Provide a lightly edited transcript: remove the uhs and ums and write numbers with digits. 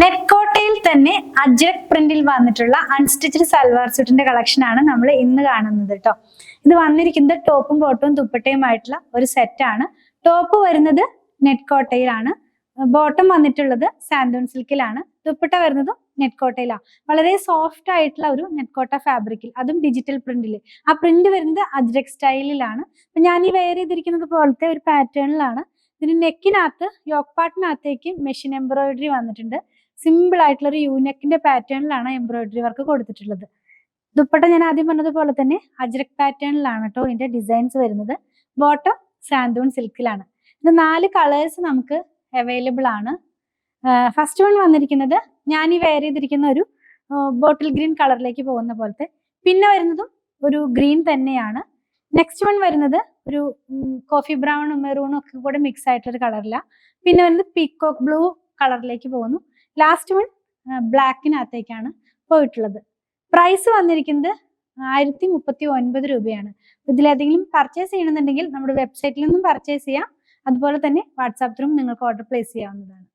നെറ്റ്കോട്ടയിൽ തന്നെ അജ്രക് പ്രിന്റിൽ വന്നിട്ടുള്ള unstitched salwar സ്യൂട്ടിന്റെ collection ആണ് നമ്മൾ ഇന്ന് കാണുന്നത് കേട്ടോ. ഇത് വന്നിരിക്കുന്നത് ടോപ്പും ബോട്ടവും ദുപ്പട്ടയുമായിട്ടുള്ള ഒരു സെറ്റ് ആണ്. ടോപ്പ് വരുന്നത് നെറ്റ്കോട്ടയിലാണ്, ബോട്ടം വന്നിട്ടുള്ളത് സാൻഡൂൺ സിൽക്കിലാണ്, ദുപ്പട്ട വരുന്നതും നെറ്റ്കോട്ടയിലാണ്. വളരെ സോഫ്റ്റ് ആയിട്ടുള്ള ഒരു നെറ്റ്കോട്ട ഫാബ്രിക്കിൽ, അതും ഡിജിറ്റൽ പ്രിന്റിൽ. ആ പ്രിന്റ് വരുന്നത് അജ്രക് സ്റ്റൈലിലാണ്. അപ്പൊ ഞാൻ ഈ വെയർ ചെയ്തിരിക്കുന്നത് പോലത്തെ ഒരു പാറ്റേണിലാണ്. ഇതിന് നെക്കിനകത്ത് യോക്ക് പാർട്ടിനകത്തേക്ക് മെഷീൻ എംബ്രോയിഡറി വന്നിട്ടുണ്ട്. സിമ്പിൾ ആയിട്ടുള്ള ഒരു യൂനെക്കിന്റെ പാറ്റേണിലാണ് എംബ്രോയിഡറി വർക്ക് കൊടുത്തിട്ടുള്ളത്. ദുപ്പട്ട ഞാൻ ആദ്യം പറഞ്ഞതുപോലെ തന്നെ അജ്രക് പാറ്റേണിലാണ് കേട്ടോ ഇതിന്റെ ഡിസൈൻസ് വരുന്നത്. ബോട്ടം സാൻഡൂൺ സിൽക്കിലാണ്. ഇത് 4 കളേഴ്സ് നമുക്ക് അവൈലബിൾ ആണ്. ഫസ്റ്റ് വൺ വന്നിരിക്കുന്നത് ഞാൻ ഈ വെയർ ചെയ്തിരിക്കുന്ന ഒരു ബോട്ടിൽ ഗ്രീൻ കളറിലേക്ക് പോകുന്ന പോലത്തെ, പിന്നെ വരുന്നതും ഒരു ഗ്രീൻ തന്നെയാണ്. നെക്സ്റ്റ് വൺ വരുന്നത് ഒരു കോഫി ബ്രൗണും മെറൂണും ഒക്കെ കൂടെ മിക്സ് ആയിട്ടൊരു കളറിലാണ്. പിന്നെ വരുന്നത് പീക്കോക്ക് ബ്ലൂ കളറിലേക്ക് പോകുന്നു. ലാസ്റ്റ് വൺ ബ്ലാക്കിനകത്തേക്കാണ് പോയിട്ടുള്ളത്. പ്രൈസ് വന്നിരിക്കുന്നത് 1039 രൂപയാണ്. ഇതിലേതെങ്കിലും പർച്ചേസ് ചെയ്യണമെന്നുണ്ടെങ്കിൽ നമ്മുടെ വെബ്സൈറ്റിൽ നിന്നും പർച്ചേസ് ചെയ്യാം. അതുപോലെ തന്നെ വാട്സാപ്പ് ത്രൂ നിങ്ങൾക്ക് ഓർഡർ പ്ലേസ് ചെയ്യാവുന്നതാണ്.